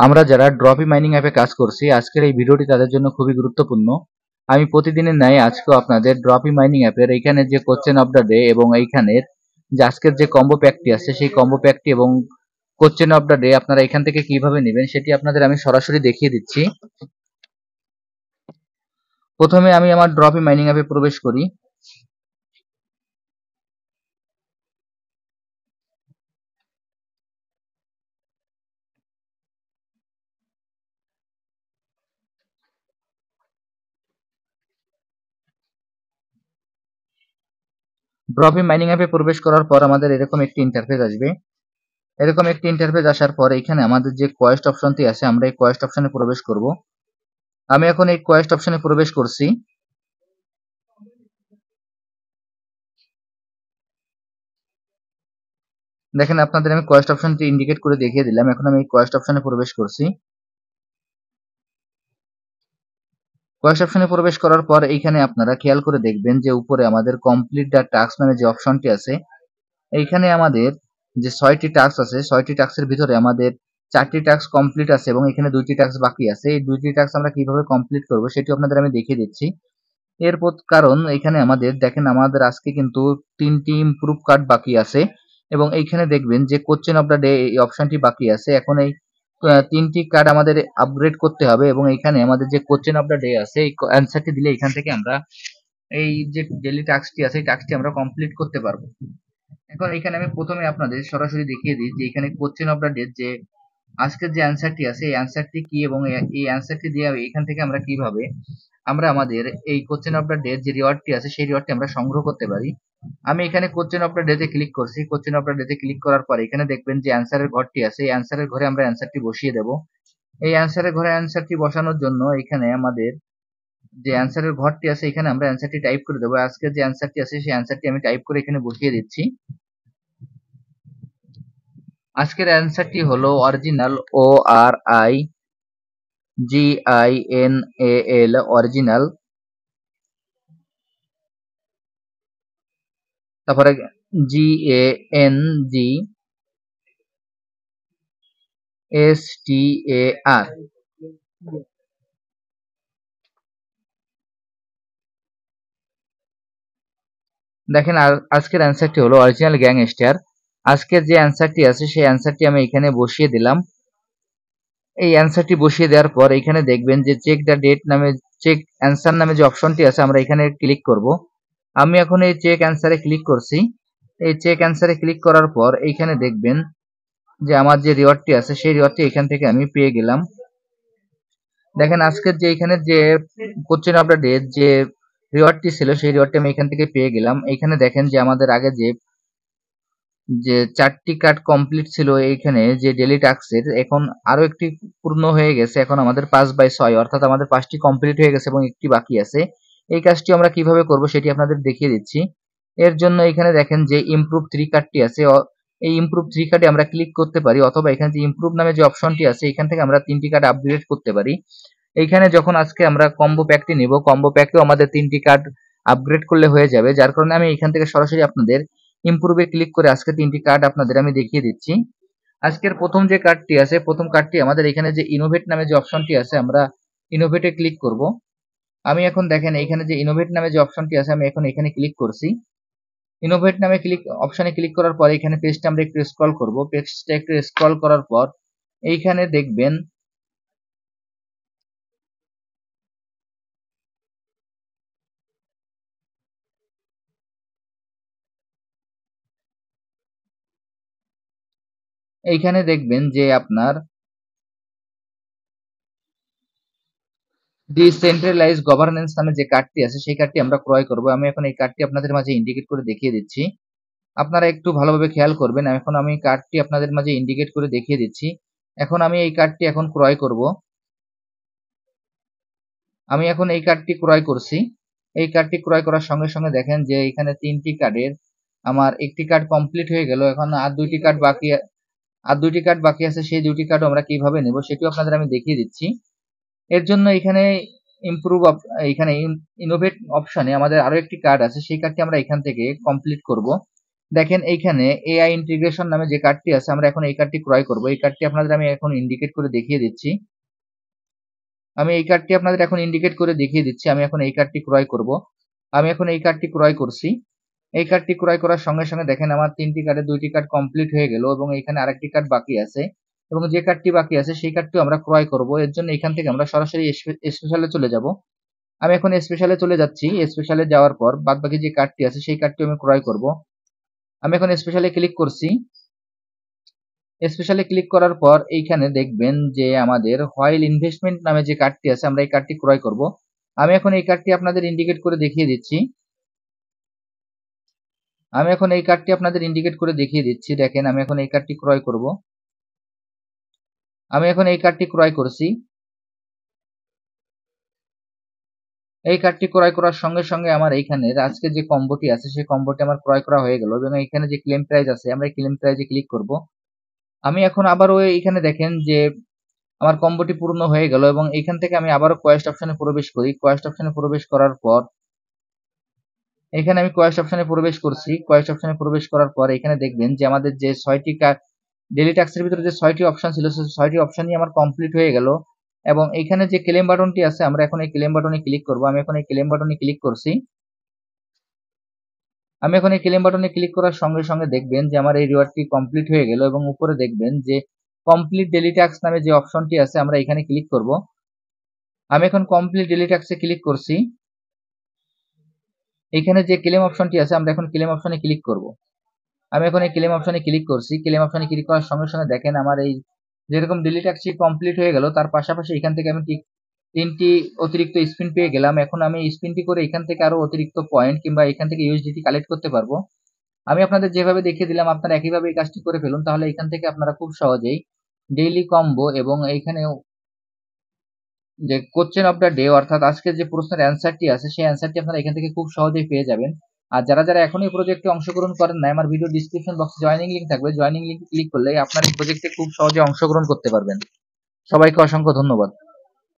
আমরা যারা ড্রপি মাইনিং অ্যাপে কাজ করছি, আজকের এই ভিডিওটি তাদের জন্য খুবই গুরুত্বপূর্ণ। আমি প্রতিদিনের ন্যায় আজকেও আপনাদের ড্রপি মাইনিং অ্যাপের এইখানে যে কোশ্চেন অফ দ্য ডে এবং এইখানের যে আজকের যে কম্বো প্যাকটি আছে সেই কম্বো প্যাকটি এবং কোশ্চেন অফ দ্য ডে আপনারা এখান থেকে কিভাবে নেবেন সেটি আপনাদের আমি সরাসরি দেখিয়ে দিচ্ছি। প্রথমে আমি আমার ড্রপি মাইনিং অ্যাপে প্রবেশ করি। ড্রপি মাইনিং অ্যাপে প্রবেশ করার পর আমাদের এরকম একটি ইন্টারফেস আসবে। এরকম একটি ইন্টারফেস আসার পর এখানে আমাদের যে কোয়েস্ট অপশনটি আছে আমরা এই কোয়েস্ট অপশনে প্রবেশ করব। আমি এখন এই কোয়েস্ট অপশনে প্রবেশ করছি। দেখেন আপনাদের আমি কোয়েস্ট অপশনটি ইন্ডিকেট করে দেখিয়ে দিলাম। এখন আমি এই কোয়েস্ট অপশনে প্রবেশ করছি। কোয়েস্ট অপশনে প্রবেশ করার পর এইখানে আপনারা খেয়াল করে দেখবেন যে উপরে আমাদের কমপ্লিট দ্য টাস্ক নামে যে অপশনটি আছে, এইখানে আমাদের যে 6টি টাস্ক আছে 6টি টাস্কের ভিতরে আমাদের 4টি টাস্ক কমপ্লিট আছে এবং এখানে 2টি টাস্ক বাকি আছে। এই 2টি টাস্ক আমরা কিভাবে কমপ্লিট করব সেটি আপনাদের আমি দেখিয়ে দিচ্ছি। কারণ এখানে আমাদের দেখেন আমাদের আজকে কিন্তু 3টি ইমপ্রুভ কার্ড বাকি আছে এবং এইখানে দেখবেন যে কোশ্চেন অফ দ্য ডে এই অপশনটি বাকি আছে। এখন এই 3টি কার্ড আমাদের আপগ্রেড করতে হবে এবং এইখানে আমাদের যে কোশ্চেন অফ দ্য ডে আছে এই অ্যান্সারটি দিলে এখান থেকে আমরা এই যে ডেইলি টাস্কটি আছে এই টাস্কটি আমরা কমপ্লিট করতে পারবো। এখন এখানে আমি প্রথমে আপনাদের সরাসরি দেখিয়ে দিই যে এখানে কোশ্চেন অফ দ্য ডে যে আজকের যে অ্যান্সারটি আছে এই অ্যান্সারটি কি এবং এই অ্যান্সারটি দিয়ে এখান থেকে আমরা কিভাবে আমরা আমাদের এই কোশ্চেন অফ দ্য ডে যে রিওয়ার্ডটি আছে সেই রিওয়ার্ডটি আমরা সংগ্রহ করতে পারি। আমি এখানে কোশ্চেন অফ দ্য ডে তে ক্লিক করছি। কোশ্চেন অফ দ্য ডে তে ক্লিক করার পর এখানে দেখবেন যে অ্যান্সারের ঘরটি আছে। এই অ্যান্সারের ঘরে আমরা অ্যান্সারটি বসিয়ে দেব। এই অ্যান্সারের ঘরে অ্যান্সারটি বসানোর জন্য এখানে আমাদের যে অ্যান্সারের ঘরটি আছে এখানে আমরা অ্যান্সারটি টাইপ করে দেবো। আজকের যে অ্যান্সারটি আছে সেই অ্যান্সারটি আমি টাইপ করে এখানে বসিয়ে দিচ্ছি। আজকের অ্যান্সারটি হলো অরিজিনাল, ORIGINAL, অরিজিনাল। তারপরে GANGSTAR। দেখেন আজকের অ্যান্সারটি হলো অরিজিনাল গ্যাংস্টার। আজকের যে অ্যান্সারটি আছে সেই অ্যান্সারটি আমি এখানে বসিয়ে দিলাম। এই অ্যান্সারটি বসিয়ে দেওয়ার পর এখানে দেখবেন যে চেক দ্য ডেট নামে চেক অ্যান্সার নামে যে অপশনটি আছে আমরা এখানে ক্লিক করব। আমি এখন এই চেক অ্যান্সারে ক্লিক করছি। এই চেক অ্যান্সারে ক্লিক করার পর এইখানে দেখবেন যে আমার যে রিওয়ার্ডটি আছে সেই রিওয়ার্ডটি এখান থেকে আমি পেয়ে গেলাম। দেখেন আজকের যে এখানে যে কোশ্চেন অফ দ্য ডে যে রিওয়ার্ডটি ছিল সেই রিওয়ার্ডটি আমি এখান থেকে পেয়ে গেলাম। এইখানে দেখেন যে আমাদের আগে যে 4টি কার্ড কমপ্লিট ছিল এইখানে যে ডেইলি টাস্কের এখন আরো একটি পূর্ণ হয়ে গেছে। এখন আমাদের 5/6 অর্থাৎ আমাদের 5টি কমপ্লিট হয়ে গেছে এবং একটি বাকি আছে। এই কাজটি আমরা কিভাবে করব সেটি আপনাদের দেখিয়ে দিচ্ছি। এর জন্য এখানে দেখেন যে ইমপ্রুভ 3 কার্ডটি আছে। এই ইমপ্রুভ 3 কার্ডে আমরা ক্লিক করতে পারি অথবা এখানে যে ইমপ্রুভ নামে যে অপশনটি আছে এখান থেকে আমরা 3টি কার্ড আপগ্রেড করতে পারি। এইখানে যখন আজকে আমরা কম্বো প্যাকটি নিব কম্বো প্যাকেও আমাদের 3টি কার্ড আপগ্রেড করলে হয়ে যাবে। যার কারণে আমি এখান থেকে সরাসরি আপনাদের ইমপ্রুভে ক্লিক করে আজকে 3টি কার্ড আপনাদের আমি দেখিয়ে দিচ্ছি। আজকের প্রথম যে কার্ডটি আছে প্রথম কার্ডটি আমাদের এখানে যে ইনোভেট নামে যে অপশনটি আছে আমরা ইনোভেটে ক্লিক করব। আমি এখন দেখেন এখানে যে ইনোভেট নামে যে অপশনটি আছে আমি এখন এখানে ক্লিক করছি। ইনোভেট নামে অপশনে ক্লিক করার পর এখানে পেজটা আমরা একটু স্ক্রল করব। পেজটা একটু স্ক্রল করার পর এইখানে দেখবেন যে আপনার ডিসেন্ট্রালাইজ গভর্নেন্স নামে যে কার্ডটি আছে সেই কার্ডটি আমরা ক্রয় করব। আমি এখন এই কার্ডটি আপনাদের মাঝে ইন্ডিকেট করে দেখিয়ে দিচ্ছি। আপনারা একটু ভালোভাবে খেয়াল করবেন। এখন আমি কার্ডটি আপনাদের মাঝে ইন্ডিকেট করে দেখিয়ে দিচ্ছি। এখন আমি এই কার্ডটি এখন ক্রয় করব। আমি এখন এই কার্ডটি ক্রয় করছি। এই কার্ডটি ক্রয় করার সঙ্গে সঙ্গে দেখেন যে এখানে 3টি কার্ডের আমার একটি কার্ড কমপ্লিট হয়ে গেল। এখন আর 2টি কার্ড বাকি আছে। সেই 2টি কার্ড আমরা কিভাবে নেব সেটিও আপনাদের আমি দেখিয়ে দিচ্ছি। এর জন্য এখানে এখানে ইনোভেট অপশনে আমাদের আরো একটি কার্ড আছে সেই কার্ডটি আমরা এখান থেকে কমপ্লিট করব। দেখেন এইখানে এআই ইন্টিগ্রেশন নামে যে কার্ডটি আছে আমরা এখন এই কার্ডটি ক্রয় করব। এই কার্ডটি আপনাদের আমি এখন ইন্ডিকেট করে দেখিয়ে দিচ্ছি। আমি এই কার্ডটি আপনাদের এখন ইন্ডিকেট করে দেখিয়ে দিচ্ছি। আমি এখন এই কার্ডটি ক্রয় করব। আমি এখন এই কার্ডটি ক্রয় করছি। এই কার্ডটি ক্রয় করার সঙ্গে সঙ্গে দেখেন আমার ৩টি কার্ডের ২টি কার্ড কমপ্লিট হয়ে গেল এবং এখানে আরেকটি কার্ড বাকি আছে এবং যে কার্ডটি বাকি আছে সেই কার্ডটিও আমরা ক্রয় করব। এর জন্য এখান থেকে আমরা সরাসরি স্পেশালে চলে যাব। আমি এখন স্পেশালে চলে যাচ্ছি। স্পেশালে যাওয়ার পর বাদবাকি যে কার্ডটি আছে সেই কার্ডটিও আমি ক্রয় করব। আমি এখন স্পেশালে ক্লিক করছি। স্পেশালে ক্লিক করার পর এইখানে দেখবেন যে আমাদের হোয়াইল ইনভেস্টমেন্ট নামে যে কার্ডটি আছে আমরা এই কার্ডটি ক্রয় করব। আমি এখন এই কার্ডটি আপনাদের ইন্ডিকেট করে দেখিয়ে দিচ্ছি। আমি এখন এই কার্ডটি আপনাদের ইন্ডিকেট করে দেখিয়ে দিচ্ছি। দেখেন আমি এখন এই কার্ডটি ক্রয় করব। আমি এখন এই কার্ডটি ক্রয় করছি। এই কার্ডটি ক্রয় করার সঙ্গে সঙ্গে আমার এইখানে আজকে যে কম্বোটি আছে সেই কম্বোটি আমার ক্রয় করা হয়ে গেল এবং এখানে যে ক্লেম প্রাইস আছে আমরা এই ক্লেম প্রাইজে ক্লিক করব। আমি এখন আবারও এইখানে দেখেন যে আমার কম্বোটি পূর্ণ হয়ে গেল এবং এখান থেকে আমি আবারও কোয়েস্ট অপশনে প্রবেশ করি। কোয়েস্ট অপশনে প্রবেশ করার পর এখানে আমি কোয়েস্ট অপশনে প্রবেশ করছি। কোয়েস্ট অপশনে প্রবেশ করার পর এখানে দেখবেন যে আমাদের যে ৬টি ডেইলি টাস্কের ভিতরে যে ৬টি অপশন ছিল সেই ৬টি অপশনই আমার কমপ্লিট হয়ে গেল এবং এইখানে যে ক্লেম বাটনটি আছে আমরা এখন এই ক্লেম বাটনে ক্লিক করব। আমি এখন এই ক্লেম বাটনে ক্লিক করছি। আমি এখন এই ক্লেম বাটনে ক্লিক করার সঙ্গে সঙ্গে দেখবেন যে আমার এই রিওয়ার্ডটি কমপ্লিট হয়ে গেল এবং উপরে দেখবেন যে কমপ্লিট ডেইলি টাস্ক নামে যে অপশনটি আছে আমরা এখানে ক্লিক করব। আমি এখন কমপ্লিট ডেইলি টাস্কে ক্লিক করছি। এখানে যে ক্লেম অপশনটি আছে আমরা এখন ক্লেম অপশনে ক্লিক করব। আমি এখন এই ক্লেম অপশনে ক্লিক করছি। ক্লেম অপশনে ক্লিক করার সঙ্গে সঙ্গে দেখেন আমার এই যেরকম ডেইলি টাস্কটি কমপ্লিট হয়ে গেল তার পাশাপাশি এখান থেকে আমি ৩টি অতিরিক্ত স্পিন পেয়ে গেলাম। এখন আমি স্পিনটি করে এখান থেকে আরো অতিরিক্ত পয়েন্ট কিংবা এখান থেকে ইউএসডিটি কালেক্ট করতে পারবো। আমি আপনাদের যেভাবে দেখিয়ে দিলাম আপনারা একইভাবে এই কাজটি করে ফেলুন। তাহলে এখান থেকে আপনারা খুব সহজেই ডেইলি কম্বো এবং এইখানেও যে কোশ্চেন অফ দ্য ডে অর্থাৎ আজকের যে প্রশ্নের অ্যান্সারটি আছে সেই অ্যান্সারটি আপনারা এখান থেকে খুব সহজেই পেয়ে যাবেন। আর যারা যারা এখনো এই প্রজেক্টে অংশগ্রহণ করেন নাই আমার ভিডিও ডিসক্রিপশন বক্সে জয়েনিং লিংক থাকবে। জয়েনিং লিংকে ক্লিক করলে আপনারা এই প্রজেক্টে খুব সহজে অংশগ্রহণ করতে পারবেন। সবাইকে অসংখ্য ধন্যবাদ।